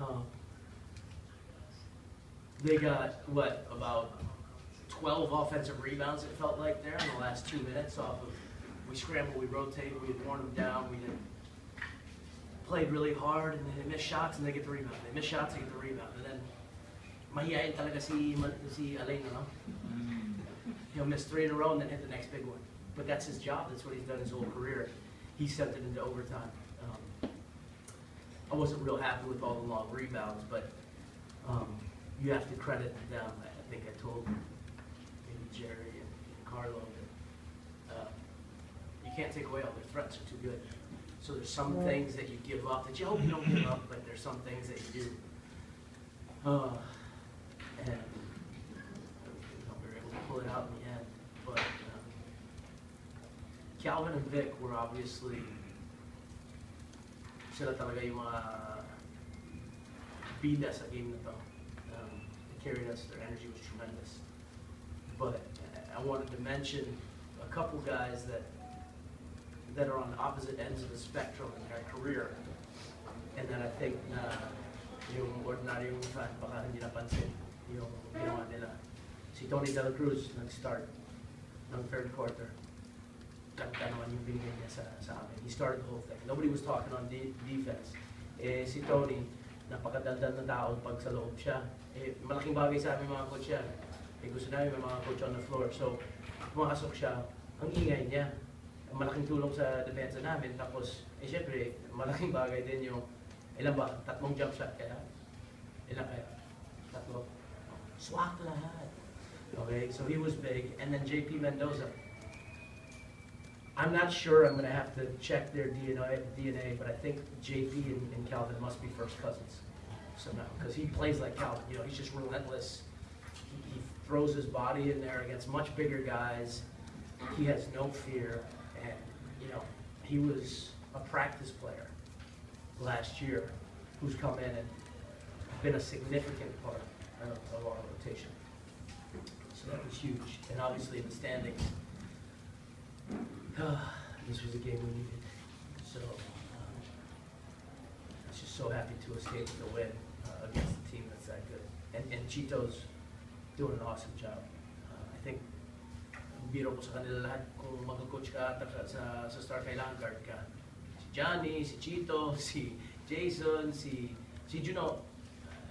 Um, they got, what, about 12 offensive rebounds, it felt like, there in the last 2 minutes off of, we scrambled, we rotated, we had worn them down, we had played really hard, and then they missed shots and they get the rebound. They miss shots, they get the rebound. And then, mahihain talaga si Alain, no? He'll miss 3 in a row and then hit the next big one. But that's his job, that's what he's done his whole career. He sent it into overtime. I wasn't real happy with all the long rebounds, but you have to credit them. I think I told maybe Jerry and Carlo that you can't take away all their threats are too good. So there's some things that you give up that you hope you don't give up, but there's some things that you do. And we were able to pull it out in the end. But Calvin and Vic were obviously sila talaga yung mga bida sa game na to. They carried us, their energy was tremendous. But I wanted to mention a couple guys that are on opposite ends of the spectrum in their career. And then I think na yung ordinaryong fan baka hindi napansin yung ginawa nila. Si Tony De La Cruz nag-start ng third quarter. Kanta naman yung binigay niya sa amin. He started the whole thing. Nobody was talking on defense. Si Tony, napakadaldal na tao pag sa loob siya. Malaking bagay sa amin mga coach yan. Gusto namin may mga coach on the floor. So, pumasok siya, ang ingay niya. Malaking tulong sa depensa namin. Tapos, syempre, malaking bagay din yung, ilan ba? 3 jump shot kaya? Ilan kaya? 3. Swak lahat. Okay, so he was big. And then JP Mendoza. I'm not sure, I'm going to have to check their DNA, but I think JP and Calvin must be first cousins somehow, because he plays like Calvin. You know, he's just relentless. He throws his body in there against much bigger guys. He has no fear, and you know, he was a practice player last year who's come in and been a significant part of our rotation. So that was huge, and obviously in the standings, this was a game we needed. So I was just so happy to escape with the win against a team that's that good. And Chito's doing an awesome job. I think biro ko sa kanila lahat kung mag-coach ka sa Star kailangan guard ka. Si Johnny, si Chito, si Jason, si Juno.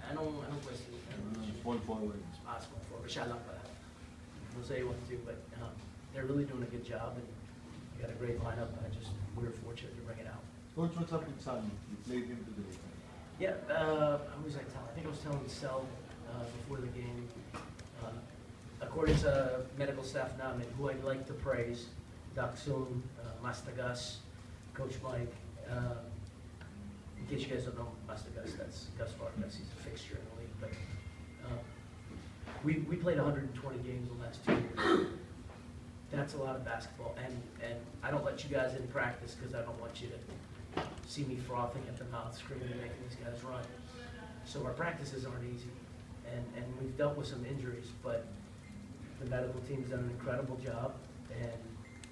Anong question? Small forward. Small forward. Siya lang pala. Don't say what to do, but they're really doing a good job. And got a great lineup. We were fortunate to bring it out. Coach, what's up with Sonny? You played him today. Yeah, who was I telling? I think I was telling Sel before the game. According to medical staff namin, who I'd like to praise, Doc Soon, Mastagas, Coach Mike. In case you guys don't know Mastagas, that's Gus Vargas. He's a fixture in the league. But we played 120 games in the last 2 years. That's a lot of basketball, and I don't let you guys in practice because I don't want you to see me frothing at the mouth, screaming and making these guys run. So our practices aren't easy, and we've dealt with some injuries, but the medical team's done an incredible job, and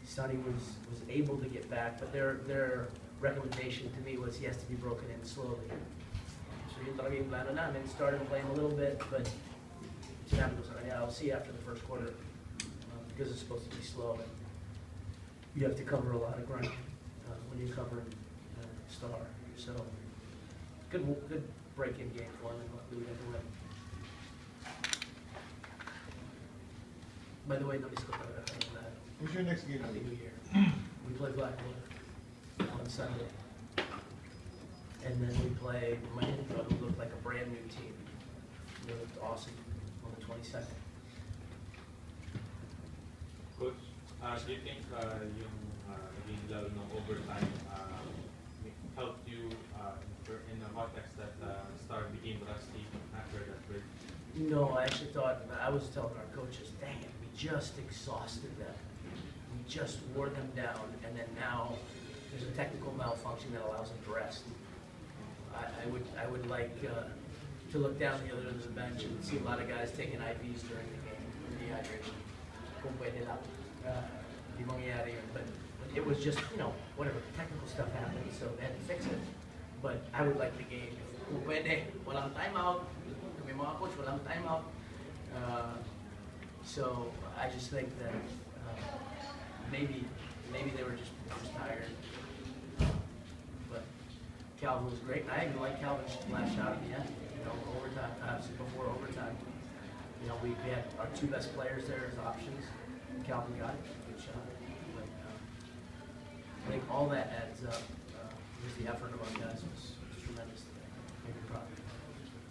Sonny was able to get back, but their recommendation to me was he has to be broken in slowly. So yun talaga yung plano namin, started playing a little bit, but sinabi ko sa kanya, I'll see you after the first quarter. Because it's supposed to be slow, and you have to cover a lot of ground when you're covering Star. So good break-in game for him, and hopefully we get the win. By the way, nobody's going to that. Who's your next game? Happy New Year. We play Blackwater on Sunday, and then we play Mahindra, who looked like a brand new team. They looked awesome on the 22nd. Coach, do you think yung naging lalo ng overtime helped you in the context that Star became rusty after that break? No, I actually thought, I was telling our coaches, dang it, we just exhausted them. We just wore them down, and then now there's a technical malfunction that allows them to rest. I would like to look down the other end of the bench and see a lot of guys taking IVs during the game for dehydration. Kung pwede lang, di mangyayari yun. But it was just, you know, whatever, technical stuff happened, so they had to fix it. But I would like the game, kung pwede, walang timeout. May mga coach, walang timeout. So I just think that maybe they were just tired. But Calvin was great, and I even like Calvin's last shot at the end. You know, overtime, before overtime. You know, we had our two best players there as options. Calvin got it, good shot. But I think all that adds up. Just the effort of our guys was tremendous today. Made me proud.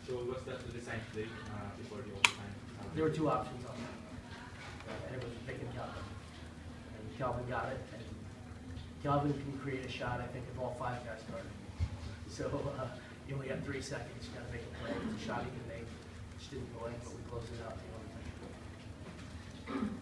So was that the design play before the overtime? There were two options on that, and it was Vic and Calvin. And Calvin got it, and Calvin can create a shot, I think, if all five guys started. So you only got 3 seconds, you gotta make a play. It's a shot he can make. Just didn't go in, but we closed it out in the overtime.